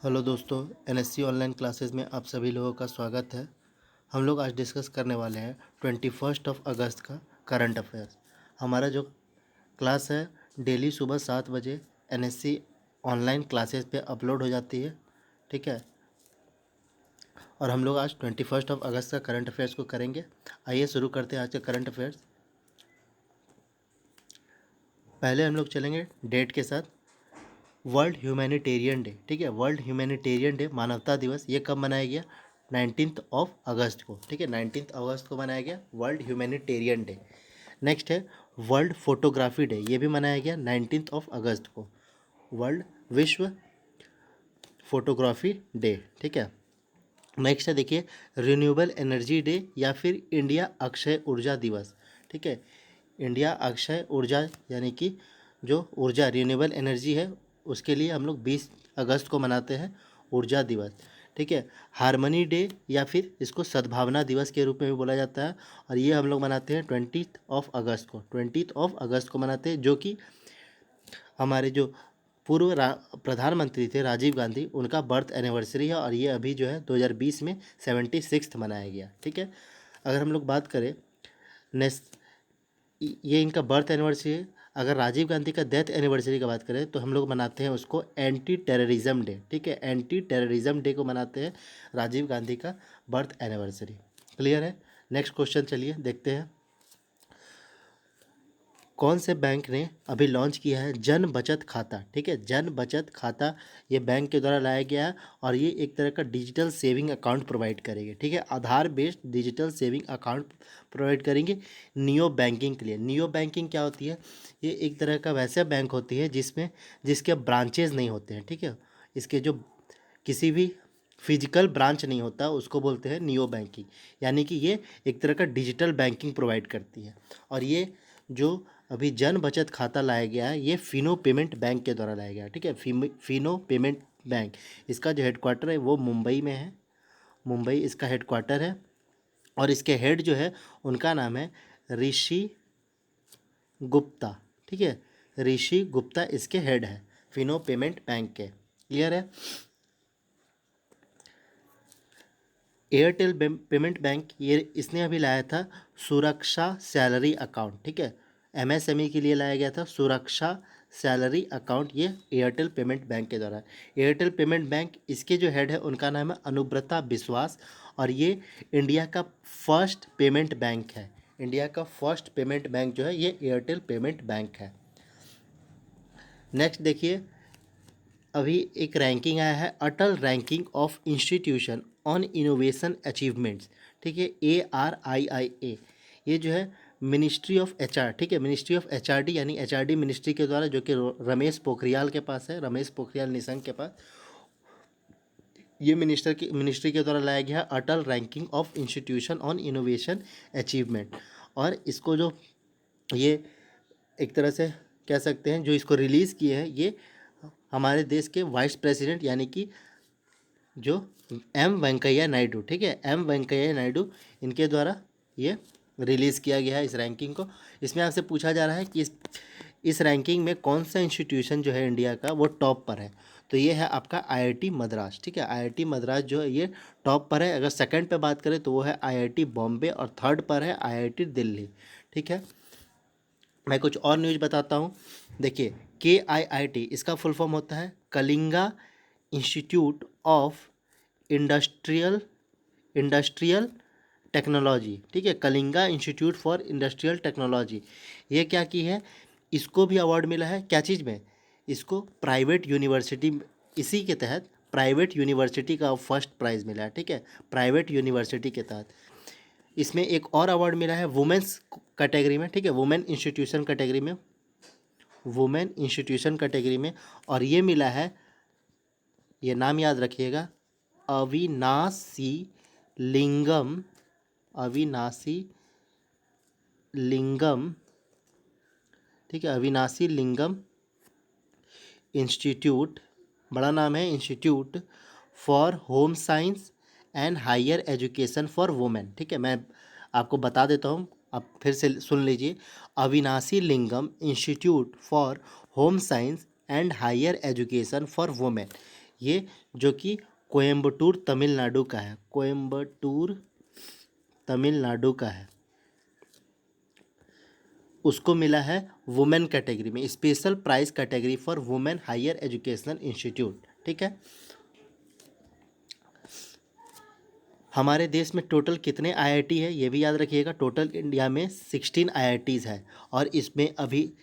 Hello दोस्तों, NSC online classes में आप सभी लोगों का स्वागत है। हम लोग आज डिस्कस करने वाले हैं 21 अगस्त का करंट अफेयर्स। हमारा जो क्लास है डेली सुबह 7 बजे एनएससी ऑनलाइन क्लासेस पे अपलोड हो जाती है, ठीक है। और हम लोग आज 21 अगस्त का करंट अफेयर्स को करेंगे। आइए शुरू करते हैं आज का करंट अफेयर्स। पहले हम लोग चलेंगे डेट के साथ। वर्ल्ड ह्यूमैनिटेरियन डे, ठीक है। वर्ल्ड ह्यूमैनिटेरियन डे, मानवता दिवस, ये कब मनाया गया? 19 अगस्त को, ठीक है। 19 अगस्त को मनाया गया वर्ल्ड ह्यूमैनिटेरियन डे। नेक्स्ट है वर्ल्ड फोटोग्राफी डे, ये भी मनाया गया 19 अगस्त को, वर्ल्ड विश्व फोटोग्राफी डे, ठीक है। नेक्स्ट है देखिए रिन्यूएबल एनर्जी डे या फिर इंडिया अक्षय ऊर्जा दिवस, ठीक है। इंडिया अक्षय ऊर्जा यानी कि जो ऊर्जा रिन्यूएबल एनर्जी है उसके लिए हम लोग 20 अगस्त को मनाते हैं ऊर्जा दिवस, ठीक है। हारमनी डे या फिर इसको सद्भावना दिवस के रूप में भी बोला जाता है, और ये हम लोग मनाते हैं 20 अगस्त को, 20 अगस्त को मनाते हैं, जो कि हमारे जो प्रधानमंत्री थे राजीव गांधी, उनका बर्थ एनिवर्सरी है, और ये अभी जो है 2020 में 76th मनाया गया, ठीक है। अगर हम लोग बात करें नेस ये इनका बर्थ एनिवर्सरी है। अगर राजीव गांधी का डेथ एनिवर्सरी की बात करें तो हम लोग मनाते हैं उसको एंटी टेररिज्म डे, ठीक है। एंटी टेररिज्म डे को मनाते हैं राजीव गांधी का बर्थ एनिवर्सरी। क्लियर है। नेक्स्ट क्वेश्चन चलिए देखते हैं। कौन से बैंक ने अभी लॉन्च किया है जन बचत खाता, ठीक है। जन बचत खाता ये बैंक के द्वारा लाया गया है, और ये एक तरह का डिजिटल सेविंग अकाउंट प्रोवाइड करेंगे, ठीक है। Aadhaar based digital saving account provide करेंगे नियो बैंकिंग के लिए। नियो बैंकिंग क्या होती है? ये एक तरह का वैसा बैंक होती है जिसके ब्रांचेज नहीं होते हैं, ठीक है। इसके जो किसी भी फिजिकल ब्रांच नहीं होता उसको बोलते हैं नियो बैंकिंग, यानी कि ये एक तरह का डिजिटल बैंकिंग प्रोवाइड करती है। और ये जो अभी जन बचत खाता लाया गया है ये फिनो पेमेंट बैंक के द्वारा लाया गया है, ठीक है। फिनो पेमेंट बैंक, इसका जो हेडक्वार्टर है वो मुंबई में है। मुंबई इसका हेडक्वार्टर है, और इसके हेड जो है उनका नाम है ऋषि गुप्ता, ठीक है। ऋषि गुप्ता इसके हेड है फिनो पेमेंट बैंक के। क्लियर है। एयरटेल पेमेंट बैंक ये इसने अभी लाया था सुरक्षा सैलरी अकाउंट, ठीक है। एमएसएमई के लिए लाया गया था सुरक्षा सैलरी अकाउंट, ये एयरटेल पेमेंट बैंक के द्वारा। एयरटेल पेमेंट बैंक इसके जो हेड है उनका नाम है अनुब्रता विश्वास, और ये इंडिया का फर्स्ट पेमेंट बैंक है। इंडिया का फर्स्ट पेमेंट बैंक जो है ये एयरटेल पेमेंट बैंक है। नेक्स्ट देखिए, अभी एक रैंकिंग आया है Atal ranking of institution on innovation achievements, ठीक है। ARIIA, ये जो है मिनिस्ट्री ऑफ HR, ठीक है। मिनिस्ट्री ऑफ HRD यानी HRD मिनिस्ट्री के द्वारा, जो कि रमेश पोखरियाल के पास है, रमेश पोखरियाल निशंक के पास, ये मिनिस्ट्री के द्वारा लाया गया है Atal ranking of institution on innovation achievement. और इसको जो ये एक तरह से कह सकते हैं जो इसको रिलीज़ किए हैं ये हमारे देश के वाइस प्रेसिडेंट यानी कि जो वेंकैया नायडू, ठीक है। वेंकैया नायडू इनके द्वारा ये रिलीज़ किया गया है इस रैंकिंग को। इसमें आपसे पूछा जा रहा है कि इस रैंकिंग में कौन सा इंस्टीट्यूशन जो है इंडिया का वो टॉप पर है, तो ये है आपका IIT मद्रास, ठीक है। IIT मद्रास जो है ये टॉप पर है। अगर सेकंड पे बात करें तो वो है IIT बॉम्बे, और थर्ड पर है IIT दिल्ली, ठीक है। मैं कुछ और न्यूज़ बताता हूँ। देखिए KIIT इसका फुल फॉर्म होता है Kalinga institute of industrial industrial technology, ठीक है। Kalinga institute for industrial technology, ये क्या की है, इसको भी अवार्ड मिला है क्या चीज़ में, इसको प्राइवेट यूनिवर्सिटी, इसी के तहत प्राइवेट यूनिवर्सिटी का फर्स्ट प्राइज़ मिला है, ठीक है। प्राइवेट यूनिवर्सिटी के तहत इसमें एक और अवार्ड मिला है वुमेंस कैटेगरी में, ठीक है। वुमेन इंस्टीट्यूशन कैटेगरी में, वुमेन इंस्टीट्यूशन कैटेगरी में, और ये मिला है, ये नाम याद रखिएगा, अविनाशी लिंगम, अविनाशी लिंगम, ठीक है। अविनाशी लिंगम इंस्टीट्यूट, बड़ा नाम है, institute for home science and higher education for women, ठीक है। मैं आपको बता देता हूँ, आप फिर से सुन लीजिए। Avinashilingam institute for home science and higher education for women, ये जो कि कोयम्बटूर तमिलनाडु का है, कोयम्बटूर तमिलनाडु का है। उसको मिला है वुमेन कैटेगरी में, special prize category for women higher educational institute. ठीक है। हमारे देश में टोटल कितने आईआईटी है ये भी याद रखिएगा। टोटल इंडिया में 16 आईआईटीज़ है और इसमें अभी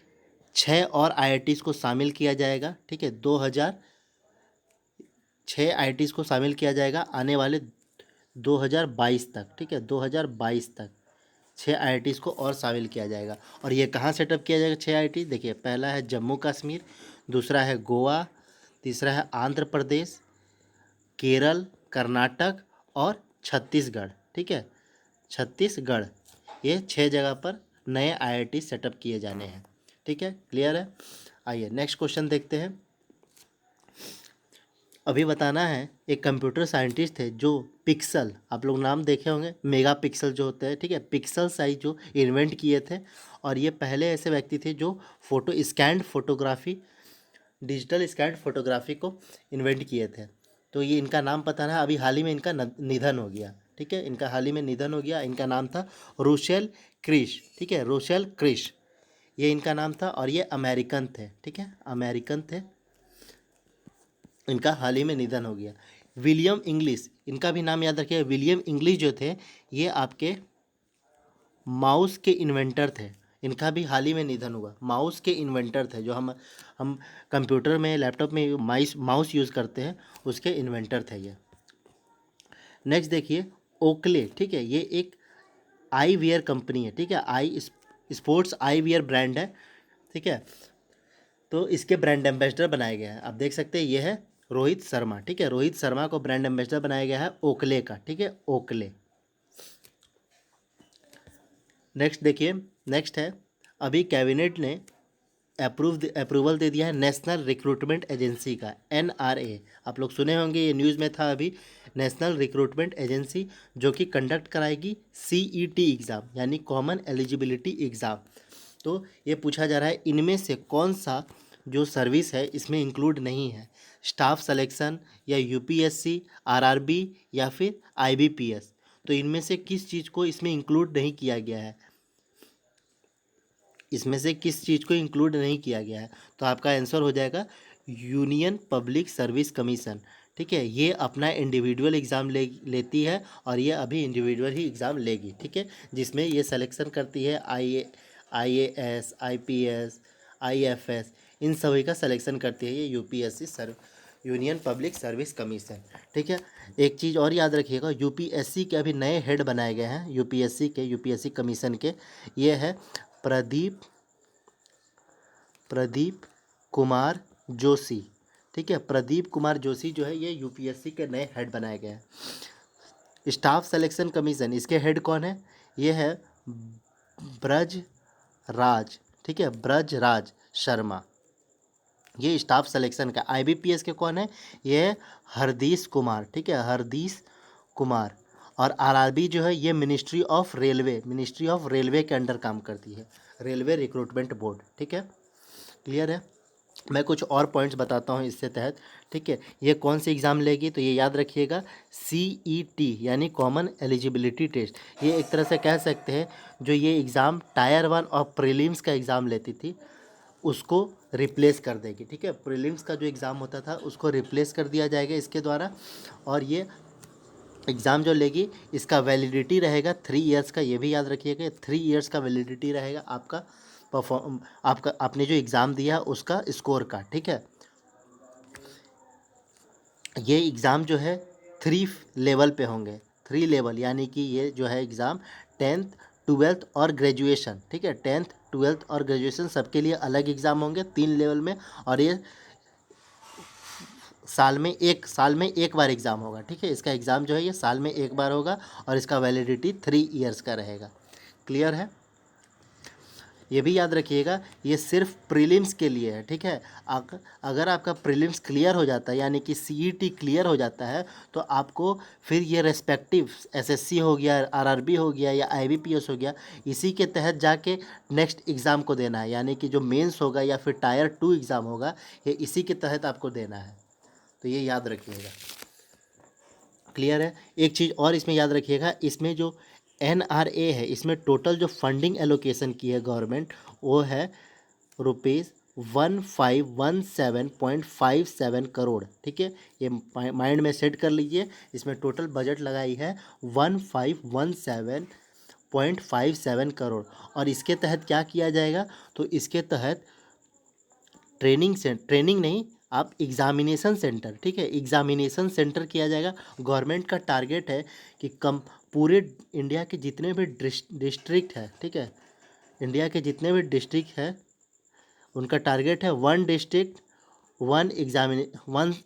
6 और आईआईटीज़ को शामिल किया जाएगा। ठीक है, 2006 आईआईटीज़ को शामिल किया जाएगा आने वाले 2022 तक। ठीक है, 2022 तक 6 आईआईटीज़ को और शामिल किया जाएगा। और ये कहाँ सेटअप किया जाएगा 6 आईआईटी? देखिए, पहला है जम्मू कश्मीर, दूसरा है गोवा, तीसरा है आंध्र प्रदेश, केरल, कर्नाटक और छत्तीसगढ़। ठीक है, छत्तीसगढ़, ये 6 जगह पर नए आईआईटी सेटअप किए जाने हैं। ठीक है, क्लियर है। आइए नेक्स्ट क्वेश्चन देखते हैं। अभी बताना है, एक कंप्यूटर साइंटिस्ट थे जो पिक्सल, आप लोग नाम देखे होंगे, मेगा पिक्सल जो होते हैं, ठीक है, पिक्सल साइज जो इन्वेंट किए थे। और ये पहले ऐसे व्यक्ति थे जो scanned photography, digital scanned photography को इन्वेंट किए थे। तो ये इनका नाम पता है, अभी हाल ही में इनका निधन हो गया। ठीक है, इनका हाल ही में निधन हो गया। इनका नाम था रोशेल क्रिश। ठीक है, रोशेल क्रिश, ये इनका नाम था और ये अमेरिकन थे। ठीक है, अमेरिकन थे, इनका हाल ही में निधन हो गया। विलियम इंग्लिश, इनका भी नाम याद रखिए। विलियम इंग्लिश जो थे ये आपके माउस के इन्वेंटर थे। इनका भी हाल ही में निधन हुआ। माउस के इन्वेंटर थे, जो हम कंप्यूटर में, लैपटॉप में माउस यूज़ करते हैं, उसके इन्वेंटर थे ये। नेक्स्ट देखिए, ओकले। ठीक है, ये एक आई वियर कंपनी है। ठीक है, स्पोर्ट्स आई वियर ब्रांड है। ठीक है, तो इसके ब्रांड एम्बेसडर बनाया गया है। आप देख सकते हैं, ये है रोहित शर्मा। ठीक है, रोहित शर्मा को ब्रांड एम्बेसडर बनाया गया है ओकले का। ठीक है, ओकले। नेक्स्ट देखिए, नेक्स्ट है, अभी कैबिनेट ने अप्रूवल दे दिया है नेशनल रिक्रूटमेंट एजेंसी का, एनआरए। आप लोग सुने होंगे, ये न्यूज़ में था अभी। नेशनल रिक्रूटमेंट एजेंसी जो कि कंडक्ट कराएगी सीईटी एग्ज़ाम, यानी कॉमन एलिजिबिलिटी एग्ज़ाम। तो ये पूछा जा रहा है, इनमें से कौन सा जो सर्विस है इसमें इंक्लूड नहीं है? स्टाफ सिलेक्शन, या यूपीएससी, आरआरबी, या फिर आईबीपीएस। तो इनमें से किस चीज़ को इसमें इंक्लूड नहीं किया गया है? इसमें से किस चीज़ को इंक्लूड नहीं किया गया है? तो आपका आंसर हो जाएगा यूनियन पब्लिक सर्विस कमीशन। ठीक है, ये अपना इंडिविजुअल एग्ज़ाम लेती है और ये अभी इंडिविजुअल ही एग्ज़ाम लेगी। ठीक है, जिसमें ये सिलेक्शन करती है आईएएस, आईपीएस, आईएफएस, इन सभी का सिलेक्शन करती है ये UPSC union public service commission. ठीक है, एक चीज़ और याद रखिएगा, यूपीएससी के अभी नए हेड बनाए गए हैं यूपीएससी कमीशन के। ये है प्रदीप कुमार जोशी। ठीक है, प्रदीप कुमार जोशी जो है ये यूपीएससी के नए हेड बनाए गए हैं। स्टाफ सिलेक्शन कमीशन, इसके हेड कौन है? ये है ब्रज राज। ठीक है, ब्रज राज शर्मा, ये स्टाफ सिलेक्शन का। आईबीपीएस के कौन है? ये है हरदीश कुमार। ठीक है, हरदीश कुमार। और आरआरबी जो है ये मिनिस्ट्री ऑफ रेलवे के अंडर काम करती है, रेलवे रिक्रूटमेंट बोर्ड। ठीक है, क्लियर है। मैं कुछ और पॉइंट्स बताता हूँ इससे तहत। ठीक है, ये कौन सी एग्ज़ाम लेगी? तो ये याद रखिएगा, सीईटी यानी कॉमन एलिजिबिलिटी टेस्ट। ये एक तरह से कह सकते हैं, जो ये एग्ज़ाम टायर 1 और प्रीलिम्स का एग्ज़ाम लेती थी उसको रिप्लेस कर देगी। ठीक है, प्रीलिम्स का जो एग्ज़ाम होता था उसको रिप्लेस कर दिया जाएगा इसके द्वारा। और ये एग्ज़ाम जो लेगी इसका वैलिडिटी रहेगा 3 इयर्स का। ये भी याद रखिएगा, 3 इयर्स का वैलिडिटी रहेगा आपका आपने जो एग्ज़ाम दिया उसका स्कोर का। ठीक है, ये एग्ज़ाम जो है 3 लेवल पे होंगे, 3 लेवल, यानी कि ये जो है एग्ज़ाम 10th 12th और ग्रेजुएशन। ठीक है, 10th 12th और ग्रेजुएशन सबके लिए अलग एग्ज़ाम होंगे 3 लेवल में। और ये साल में एक बार एग्ज़ाम होगा। ठीक है, इसका एग्ज़ाम जो है ये साल में एक बार होगा और इसका वैलिडिटी 3 इयर्स का रहेगा। क्लियर है। ये भी याद रखिएगा, ये सिर्फ प्रीलिम्स के लिए है। ठीक है, अगर आपका प्रीलिम्स क्लियर हो जाता है, यानी कि सीईटी क्लियर हो जाता है, तो आपको फिर ये रेस्पेक्टिव एसएससी हो गया, आरआरबी हो गया, या आईबीपीएस हो गया, इसी के तहत जाके नेक्स्ट एग्ज़ाम को देना है। यानी कि जो मेंस होगा या फिर टायर 2 एग्ज़ाम होगा, ये इसी के तहत आपको देना है। तो ये याद रखिएगा। क्लियर है। एक चीज़ और इसमें याद रखिएगा, इसमें जो NRA है, इसमें टोटल जो फंडिंग एलोकेशन की है गवर्नमेंट, वो है ₹1517.57 करोड़। ठीक है, ये माइंड में सेट कर लीजिए। इसमें टोटल बजट लगाई है 1517.57 करोड़। और इसके तहत क्या किया जाएगा, तो इसके तहत ट्रेनिंग नहीं, आप एग्जामिनेशन सेंटर, ठीक है, एग्जामिनेशन सेंटर किया जाएगा। गवर्नमेंट का टारगेट है कि कम पूरे इंडिया के जितने भी डिस्ट्रिक्ट है, ठीक है, इंडिया के जितने भी डिस्ट्रिक्ट है, उनका टारगेट है वन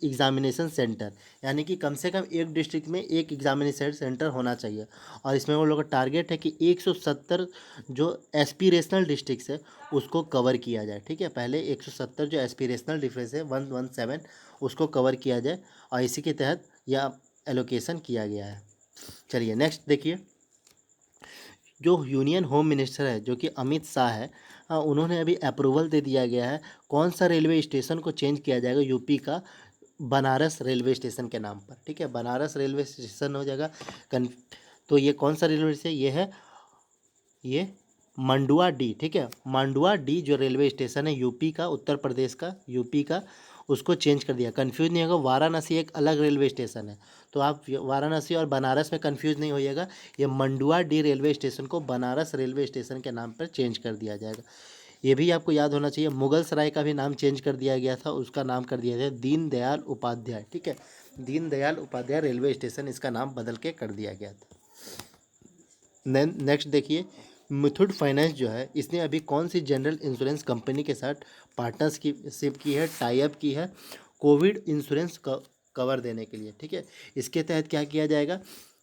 एग्जामिनेशन सेंटर, यानी कि कम से कम एक डिस्ट्रिक्ट में एक एग्जामिनेशन सेंटर होना चाहिए। और इसमें वो लोग का टारगेट है कि 170 जो एस्पिरेशनल डिस्ट्रिक्ट्स है उसको कवर किया जाए। ठीक है, पहले 170 जो एस्पिरेशनल डिस्ट्रिक्ट्स है 117 उसको कवर किया जाए, और इसी के तहत यह एलोकेशन किया गया है। चलिए नेक्स्ट देखिए, जो यूनियन होम मिनिस्टर है जो कि अमित शाह है, उन्होंने अभी अप्रूवल दे दिया गया है कौन सा रेलवे स्टेशन को चेंज किया जाएगा यूपी का, बनारस रेलवे स्टेशन के नाम पर। ठीक है, बनारस रेलवे स्टेशन हो जाएगा तो ये कौन सा रेलवे स्टेशन, ये मंडुआ डी। ठीक है, मंडुआ डी जो रेलवे स्टेशन है यूपी का, उत्तर प्रदेश का, यूपी का, उसको चेंज कर दिया। कंफ्यूज नहीं होगा, वाराणसी एक अलग रेलवे स्टेशन है, तो आप वाराणसी और बनारस में कंफ्यूज नहीं होइएगा। ये मंडुआ डी रेलवे स्टेशन को बनारस रेलवे स्टेशन के नाम पर चेंज कर दिया जाएगा। ये भी आपको याद होना चाहिए। मुगल सराय का भी नाम चेंज कर दिया गया था, उसका नाम कर दिया गया दीनदयाल उपाध्याय। ठीक है, दीनदयाल उपाध्याय रेलवे स्टेशन, इसका नाम बदल के कर दिया गया था। नेक्स्ट देखिए, मुथूट फाइनेंस जो है, इसने अभी कौन सी जनरल इंश्योरेंस कंपनी के साथ पार्टनरशिप की है, टाई अप की है, कोविड इंश्योरेंस कवर देने के लिए। ठीक है, इसके तहत क्या किया जाएगा,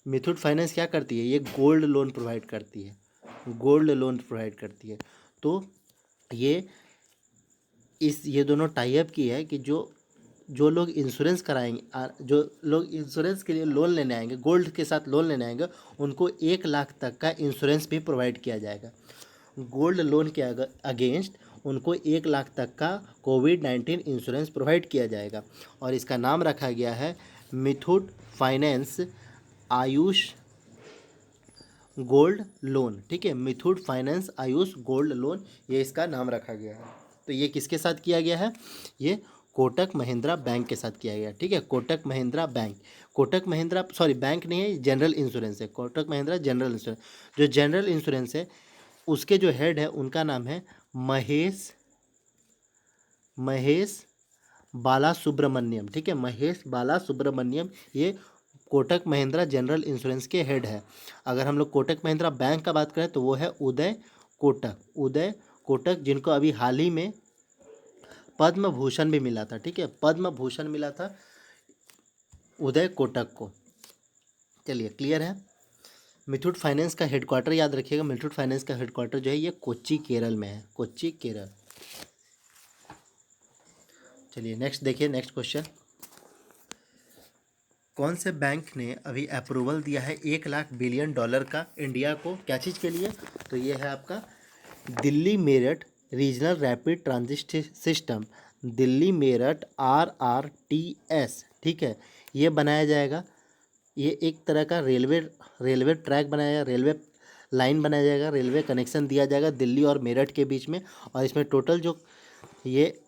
मुथूट फाइनेंस क्या करती है, ये गोल्ड लोन प्रोवाइड करती है, गोल्ड लोन प्रोवाइड करती है। तो ये दोनों टाई अप की है कि जो लोग इंश्योरेंस कराएंगे, जो लोग इंश्योरेंस के लिए लोन लेने आएंगे, गोल्ड के साथ लोन लेने आएंगे, उनको 1 लाख तक का इंश्योरेंस भी प्रोवाइड किया जाएगा। गोल्ड लोन के अगेंस्ट उनको 1 लाख तक का कोविड-19 इंश्योरेंस प्रोवाइड किया जाएगा। और इसका नाम रखा गया है Muthoot finance Ayush gold loan. ठीक है, Muthoot finance Ayush gold loan, ये इसका नाम रखा गया है। तो ये किसके साथ किया गया है, ये कोटक महिंद्रा बैंक के साथ किया गया। ठीक है, Kotak Mahindra bank, Kotak Mahindra sorry bank नहीं है, जनरल इंश्योरेंस है, कोटक महिंद्रा जनरल इंश्योरेंस। जो जनरल इंश्योरेंस है उसके जो हेड है उनका नाम है महेश बाला सुब्रमण्यम। ठीक है, महेश बाला सुब्रमण्यम, ये कोटक महिंद्रा जनरल इंश्योरेंस के हेड है। अगर हम लोग कोटक महिंद्रा बैंक का बात करें तो वो है उदय कोटक, जिनको अभी हाल ही में पद्म भूषण भी मिला था। ठीक है, पद्म भूषण मिला था उदय कोटक को। चलिए क्लियर है। मुथूट फाइनेंस का हेडक्वार्टर याद रखिएगा, मुथूट फाइनेंस का हेडक्वार्टर जो है ये कोच्चि केरल में है, कोच्चि केरल। चलिए नेक्स्ट देखिए, नेक्स्ट क्वेश्चन, कौन से बैंक ने अभी अप्रूवल दिया है $1 लाख बिलियन का इंडिया को, क्या चीज़ के लिए, तो ये है आपका Delhi Meerut regional rapid transit system, Delhi Meerut RRTS। ठीक है, ये बनाया जाएगा, ये एक तरह का रेलवे ट्रैक बनाया जाएगा, रेलवे लाइन बनाया जाएगा, रेलवे कनेक्शन दिया जाएगा दिल्ली और मेरठ के बीच में। और इसमें टोटल जो ये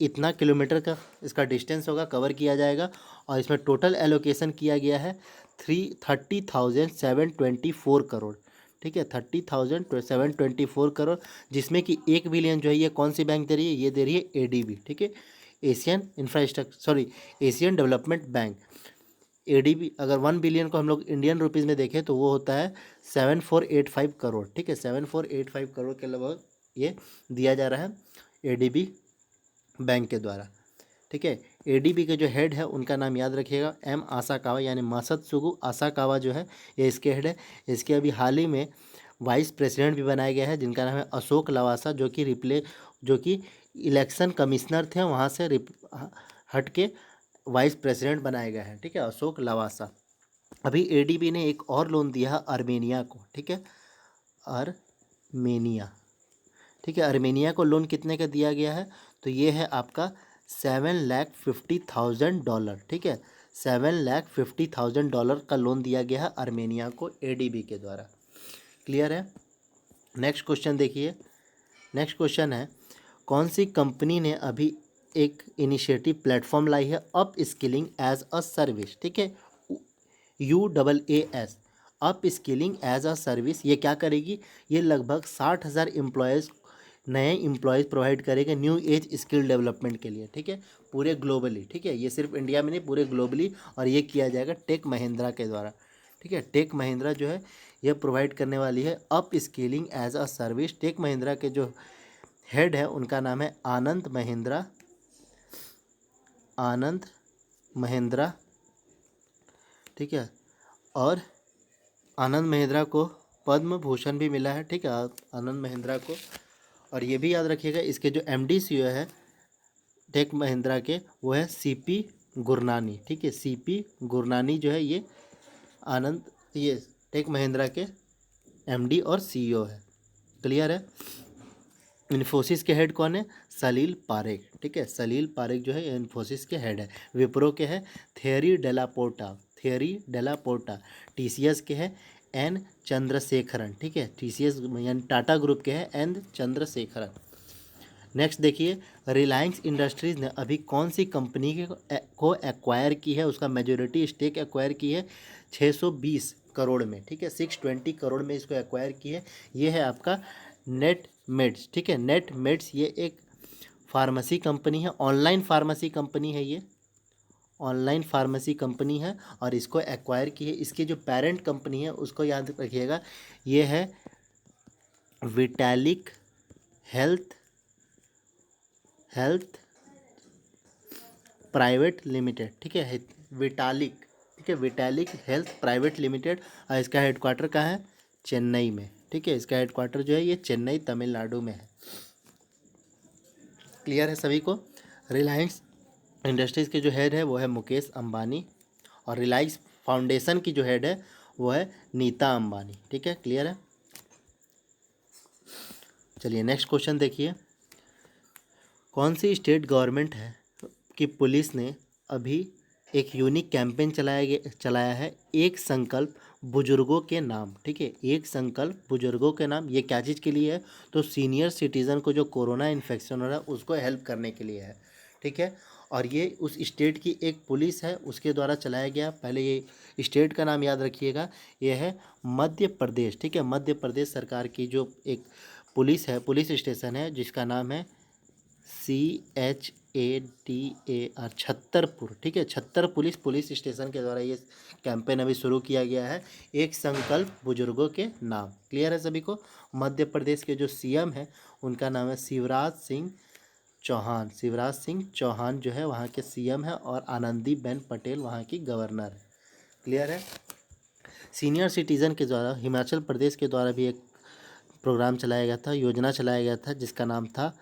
इतना किलोमीटर का इसका डिस्टेंस होगा, कवर किया जाएगा। और इसमें टोटल एलोकेशन किया गया है 30,724 करोड़। ठीक है, 30,724 करोड़, जिसमें कि 1 बिलियन जो है ये कौन सी बैंक दे रही है, ये दे रही है ADB। ठीक है, एशियन डेवलपमेंट बैंक। ADB अगर 1 बिलियन को हम लोग इंडियन रुपीज़ में देखें तो वो होता है 7485 करोड़। ठीक है, 7485 करोड़ के लगभग ये दिया जा रहा है ADB बैंक के द्वारा। ठीक है, ADB के जो हेड है उनका नाम याद रखिएगा, M आसाकावा, यानी मासत्सुगु आसाकावा जो है ये इसके हेड है। इसके अभी हाल ही में वाइस प्रेसिडेंट भी बनाया गया है, जिनका नाम है अशोक लवासा, जो कि इलेक्शन कमिश्नर थे, वहाँ से हट के वाइस प्रेसिडेंट बनाया गया है। ठीक है, अशोक लवासा। अभी ADB ने एक और लोन दिया है आर्मेनिया को। ठीक है, आर्मेनिया। ठीक है, आर्मेनिया को लोन कितने का दिया गया है, तो ये है आपका $7,50,000, ठीक है, $7,50,000 का लोन दिया गया है आर्मेनिया को एडीबी के द्वारा। क्लियर है। नेक्स्ट क्वेश्चन देखिए। नेक्स्ट क्वेश्चन है, कौन सी कंपनी ने अभी एक इनिशिएटिव प्लेटफॉर्म लाई है up skilling as a service, ठीक है, UAAS, up skilling as a service. ये क्या करेगी, ये लगभग 60,000 एम्प्लॉयज़, नए एम्प्लॉयज़ प्रोवाइड करेगा न्यू एज स्किल डेवलपमेंट के लिए, ठीक है, पूरे ग्लोबली, ठीक है, ये सिर्फ इंडिया में नहीं, पूरे ग्लोबली, और ये किया जाएगा टेक महिंद्रा के द्वारा, ठीक है। टेक महिंद्रा जो है ये प्रोवाइड करने वाली है up skilling as a service. Tech Mahindra के जो हेड है उनका नाम है आनंद महिंद्रा, आनंद महिंद्रा, ठीक है, और आनंद महिंद्रा को पद्म भूषण भी मिला है, ठीक है, आनंद महिंद्रा को। और ये भी याद रखिएगा, इसके जो MD CEO है टेक महिंद्रा के, वो है CP गुरनानी, ठीक है, CP गुरनानी जो है ये ये टेक महिंद्रा के MD और CEO है। क्लियर है। इन्फोसिस के हेड कौन है, सलील पारेख, ठीक है, सलील पारेख जो है इन्फोसिस के हेड है। विप्रो के है थियरी डेलापोर्टा, थियरी डेलापोर्टा। TCS के है N चंद्रशेखरन, ठीक है, TCS यानी टाटा ग्रुप के है N चंद्रशेखरन। नेक्स्ट देखिए, रिलायंस इंडस्ट्रीज़ ने अभी कौन सी कंपनी को एक्वायर की है, उसका मेजोरिटी स्टेक एक्वायर की है 620 करोड़ में, ठीक है, 620 करोड़ में इसको एक्वायर की है। ये है आपका नेट मेड्स, ठीक है, नेट मेड्स, ये एक फार्मेसी कंपनी है, ऑनलाइन फार्मेसी कंपनी है, ये ऑनलाइन फार्मेसी कंपनी है, और इसको एक्वायर की है। इसकी जो पेरेंट कंपनी है उसको याद रखिएगा, ये है विटालिक हेल्थ प्राइवेट लिमिटेड, ठीक है, विटालिक, ठीक है, विटालिक हेल्थ प्राइवेट लिमिटेड, और इसका हेडक्वार्टर कहाँ है, चेन्नई में, ठीक है, इसका हेडक्वार्टर जो है ये चेन्नई तमिलनाडु में है। क्लियर है सभी को। रिलायंस इंडस्ट्रीज़ के जो हेड है वो है मुकेश अंबानी, और रिलायंस फाउंडेशन की जो हेड है वो है नीता अंबानी, ठीक है, क्लियर है। चलिए नेक्स्ट क्वेश्चन देखिए, कौन सी स्टेट गवर्नमेंट है कि पुलिस ने अभी एक यूनिक कैंपेन चलाया है, एक संकल्प बुजुर्गों के नाम, ठीक है, एक संकल्प बुजुर्गों के नाम। ये क्या चीज़ के लिए है, तो सीनियर सिटीज़न को जो कोरोना इन्फेक्शन हो रहा है उसको हेल्प करने के लिए है, ठीक है। और ये उस स्टेट की एक पुलिस है उसके द्वारा चलाया गया। पहले ये स्टेट का नाम याद रखिएगा, ये है मध्य प्रदेश, ठीक है, मध्य प्रदेश सरकार की जो एक पुलिस है, पुलिस स्टेशन है, जिसका नाम है CHATAR, छत्तरपुर, ठीक है, छत्तर पुलिस स्टेशन के द्वारा ये कैंपेन अभी शुरू किया गया है, एक संकल्प बुजुर्गों के नाम। क्लियर है सभी को। मध्य प्रदेश के जो CM है उनका नाम है शिवराज सिंह चौहान, शिवराज सिंह चौहान जो है वहाँ के CM है, और आनंदीबेन पटेल वहाँ की गवर्नर है। क्लियर है। सीनियर सिटीज़न के द्वारा हिमाचल प्रदेश के द्वारा भी एक प्रोग्राम चलाया गया था, योजना चलाया गया था, जिसका नाम था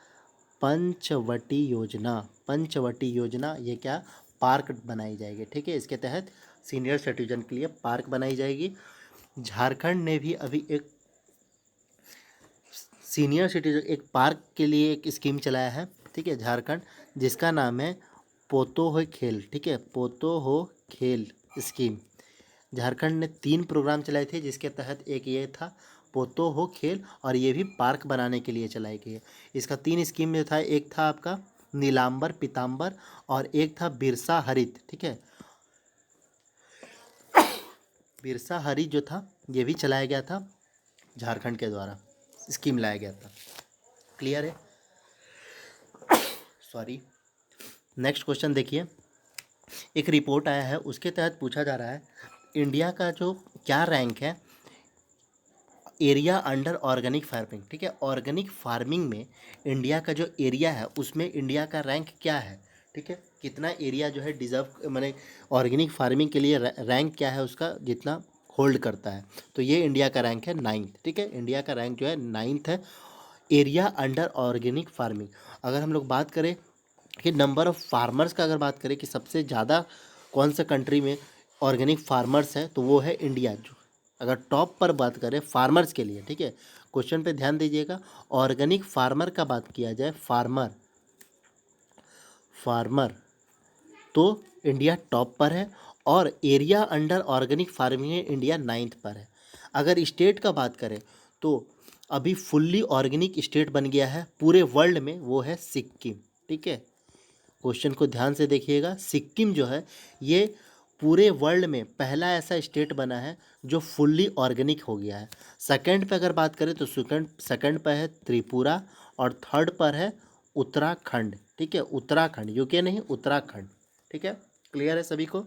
पंचवटी योजना। पंचवटी योजना, ये क्या, पार्क बनाई जाएगी, ठीक है, इसके तहत सीनियर सिटीजन के लिए पार्क बनाई जाएगी। झारखंड ने भी अभी एक सीनियर सिटीजन एक पार्क के लिए एक स्कीम चलाया है, ठीक है, झारखंड, जिसका नाम है पोतो हो खेल, ठीक है, पोतो हो खेल स्कीम। झारखंड ने 3 प्रोग्राम चलाए थे, जिसके तहत एक ये था पोतो हो खेल, और ये भी पार्क बनाने के लिए चलाई गई है। इसका 3 स्कीम में था, एक था आपका नीलांबर पीताम्बर, और एक था बिरसा हरित, ठीक है, बिरसा हरित जो था ये भी चलाया गया था, झारखंड के द्वारा स्कीम लाया गया था। क्लियर है। सॉरी। नेक्स्ट क्वेश्चन देखिए, एक रिपोर्ट आया है उसके तहत पूछा जा रहा है इंडिया का जो क्या रैंक है एरिया अंडर ऑर्गेनिक फार्मिंग, ठीक है, ऑर्गेनिक फार्मिंग में इंडिया का जो एरिया है उसमें इंडिया का रैंक क्या है, ठीक है, कितना एरिया जो है डिजर्व माने ऑर्गेनिक फार्मिंग के लिए रैंक क्या है उसका, जितना होल्ड करता है। तो ये इंडिया का रैंक है 9th, ठीक है, इंडिया का रैंक जो है 9th है एरिया अंडर ऑर्गेनिक फार्मिंग। अगर हम लोग बात करें कि नंबर ऑफ़ फार्मर्स का, अगर बात करें कि सबसे ज़्यादा कौन सा कंट्री में ऑर्गेनिक फार्मर्स है, तो वो है इंडिया। जो अगर टॉप पर बात करें फार्मर्स के लिए, ठीक है, क्वेश्चन पे ध्यान दीजिएगा, ऑर्गेनिक फार्मर का बात किया जाए, फार्मर फार्मर तो इंडिया टॉप पर है, और एरिया अंडर ऑर्गेनिक फार्मिंग में इंडिया 9th पर है। अगर स्टेट का बात करें तो अभी फुल्ली ऑर्गेनिक स्टेट बन गया है पूरे वर्ल्ड में, वो है सिक्किम। ठीक है, क्वेश्चन को ध्यान से देखिएगा। सिक्किम जो है ये पूरे वर्ल्ड में पहला ऐसा स्टेट बना है जो फुल्ली ऑर्गेनिक हो गया है। सेकंड पे अगर बात करें तो सेकंड पे है त्रिपुरा, और थर्ड पर है उत्तराखंड। ठीक है, उत्तराखंड, यूके नहीं, उत्तराखंड। ठीक है, क्लियर है सभी को।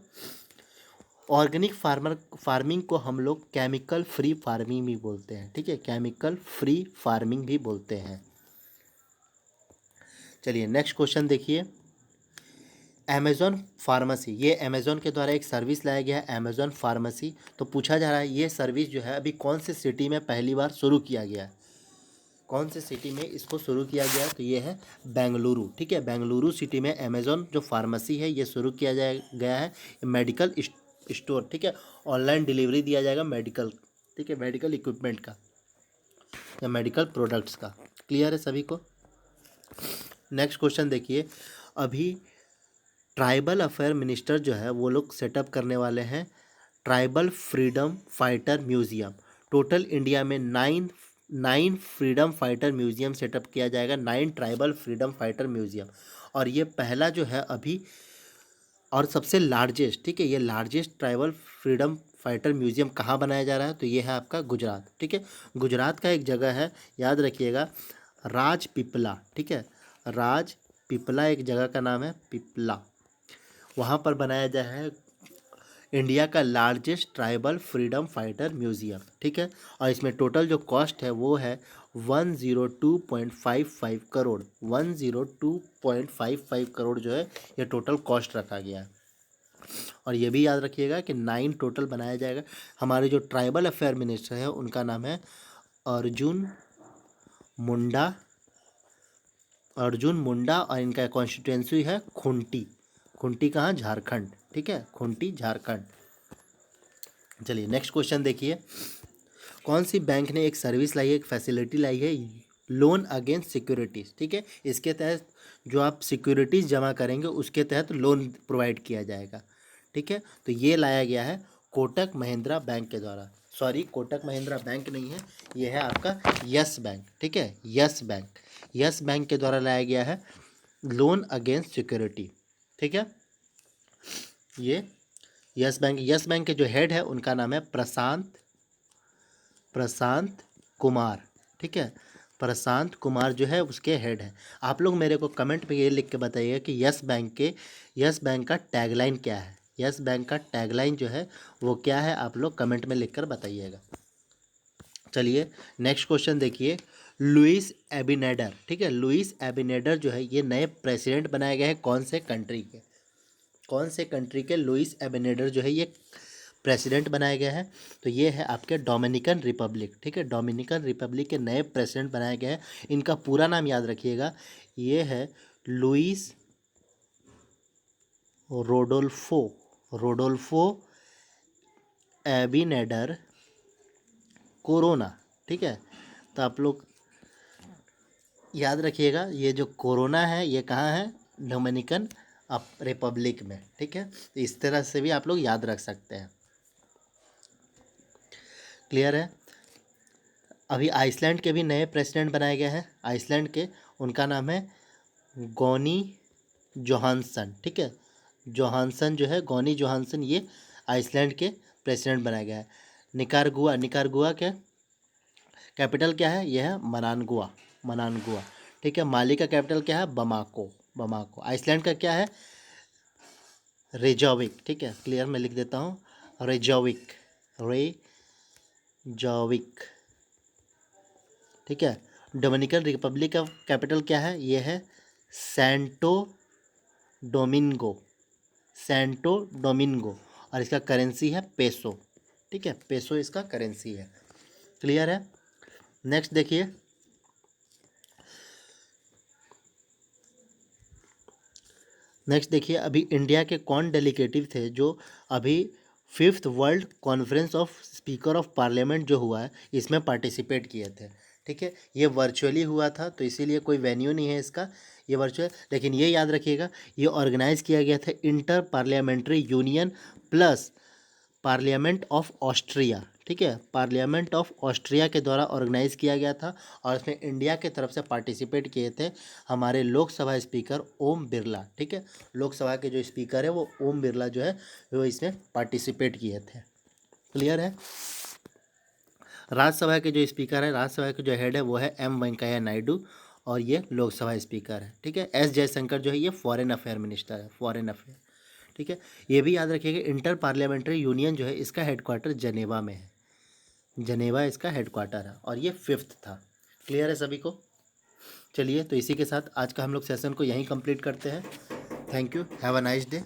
ऑर्गेनिक फार्मिंग को हम लोग केमिकल फ्री फार्मिंग भी बोलते हैं। ठीक है, केमिकल फ्री फार्मिंग भी बोलते हैं। चलिए नेक्स्ट क्वेश्चन देखिए। अमेज़ॉन फार्मेसी, ये अमेज़ॉन के द्वारा एक सर्विस लाया गया है अमेज़ॉन फार्मेसी। तो पूछा जा रहा है ये सर्विस जो है अभी कौन से सिटी में पहली बार शुरू किया गया है, कौन से सिटी में इसको शुरू किया गया है? तो ये है बेंगलुरु। ठीक है, बेंगलुरु सिटी में अमेज़ॉन जो फार्मेसी है ये शुरू किया गया है। मेडिकल स्टोर, ठीक है, ऑनलाइन डिलीवरी दिया जाएगा मेडिकल, ठीक है, मेडिकल इक्विपमेंट का या मेडिकल प्रोडक्ट्स का। क्लियर है सभी को। नेक्स्ट क्वेश्चन देखिए। अभी ट्राइबल अफेयर मिनिस्टर जो है वो लोग सेटअप करने वाले हैं tribal freedom fighter museum. Total India में nine freedom fighter museum setup किया जाएगा, 9 ट्राइबल फ्रीडम फाइटर म्यूजियम। और ये पहला जो है अभी और सबसे लार्जेस्ट, ठीक है, ये largest tribal freedom fighter museum कहाँ बनाया जा रहा है? तो ये है आपका गुजरात। ठीक है, गुजरात का एक जगह है, याद रखिएगा, राजपीपला। ठीक है, राजपीपला एक जगह का नाम है, पिपला। वहाँ पर बनाया जा है इंडिया का largest tribal freedom fighter museum. ठीक है, और इसमें टोटल जो कॉस्ट है वो है 102.55 करोड़। 102.55 करोड़ जो है ये टोटल कॉस्ट रखा गया है। और ये भी याद रखिएगा कि 9 टोटल बनाया जाएगा। हमारे जो ट्राइबल अफेयर मिनिस्टर है उनका नाम है अर्जुन मुंडा। अर्जुन मुंडा, और इनका कॉन्स्टिट्यूएंसी है खूंटी। खूंटी कहाँ? झारखंड। ठीक है, खूंटी झारखंड। चलिए नेक्स्ट क्वेश्चन देखिए। कौन सी बैंक ने एक सर्विस लाई है, एक फैसिलिटी लाई है, लोन अगेंस्ट सिक्योरिटीज़। ठीक है, इसके तहत जो आप सिक्योरिटीज़ जमा करेंगे उसके तहत लोन प्रोवाइड किया जाएगा। ठीक है, तो ये लाया गया है कोटक महिंद्रा बैंक के द्वारा। सॉरी, कोटक महिंद्रा बैंक नहीं है, ये है आपका यस बैंक। ठीक है, यस बैंक, यस बैंक के द्वारा लाया गया है लोन अगेंस्ट सिक्योरिटी। ठीक है, ये यस बैंक के जो हेड है उनका नाम है प्रशांत कुमार। ठीक है, प्रशांत कुमार जो है उसके हेड है। आप लोग मेरे को कमेंट पे ये लिख के बताइएगा कि यस बैंक का टैगलाइन क्या है। यस बैंक का टैगलाइन जो है वो क्या है, आप लोग कमेंट में लिख कर बताइएगा। चलिए नेक्स्ट क्वेश्चन देखिए। लुइस एबिनेडर, ठीक है, लुइस एबिनेडर जो है ये नए प्रेसिडेंट बनाए गए हैं कौन से कंट्री के? कौन से कंट्री के लुइस एबिनेडर जो है ये प्रेसिडेंट बनाए गए हैं? तो ये है आपके डोमिनिकन रिपब्लिक। ठीक है, डोमिनिकन रिपब्लिक के नए प्रेसिडेंट बनाए गए हैं। इनका पूरा नाम याद रखिएगा, ये है लुइस रोडोल्फो एबिनेडर कोरोना। ठीक है, तो आप लोग याद रखिएगा ये जो कोरोना है ये कहाँ है? डोमिनिकन रिपब्लिक में। ठीक है, तो इस तरह से भी आप लोग याद रख सकते हैं। क्लियर है। अभी आइसलैंड के भी नए प्रेसिडेंट बनाए गए हैं, आइसलैंड के, उनका नाम है गॉनी जोहानसन। ठीक है, जोहानसन जो है, गॉनी जोहानसन, ये आइसलैंड के प्रेसिडेंट बनाया गया है। निकारागुआ के कैपिटल क्या है? यह है मनानगुआ। ठीक है, माली का कैपिटल क्या है? बमाको। आइसलैंड का क्या है? रेजॉविक। ठीक है, क्लियर मैं लिख देता हूँ, रेजॉविक। ठीक है, डोमिनिकन रिपब्लिक का कैपिटल क्या है? ये है सैंटो डोमिंगो, और इसका करेंसी है पेसो। ठीक है, पेसो इसका करेंसी है। क्लियर है। नेक्स्ट देखिए। अभी इंडिया के कौन डेलीगेटिव थे जो अभी 5th world conference of speaker of parliament जो हुआ है इसमें पार्टिसिपेट किए थे? ठीक है, ये वर्चुअली हुआ था तो इसीलिए कोई वेन्यू नहीं है इसका, ये वर्चुअल, लेकिन ये याद रखिएगा ये ऑर्गेनाइज किया गया था inter parliamentary union plus parliament of Austria, ठीक है, पार्लियामेंट ऑफ ऑस्ट्रिया के द्वारा ऑर्गेनाइज किया गया था और इसमें इंडिया के तरफ से पार्टिसिपेट किए थे हमारे लोकसभा स्पीकर ओम बिरला, ठीक है, लोकसभा के जो स्पीकर है वो ओम बिरला जो है वो इसमें पार्टिसिपेट किए थे। क्लियर है। राज्यसभा के जो स्पीकर है, राज्यसभा के जो हेड है वो है एम वेंकैया नायडू और ये लोकसभा स्पीकर है, ठीक है। एस जयशंकर जो है ये फॉरेन अफेयर मिनिस्टर है, फॉरेन अफेयर, ठीक है। ये भी याद रखिएगा इंटर पार्लियामेंट्री यूनियन जो है इसका हेडक्वार्टर जनेवा में है, जनेवा इसका हेडक्वार्टर है और ये 5th था। क्लियर है सभी को। चलिए तो इसी के साथ आज का हम लोग सेशन को यहीं कंप्लीट करते हैं। Thank you, have a nice day.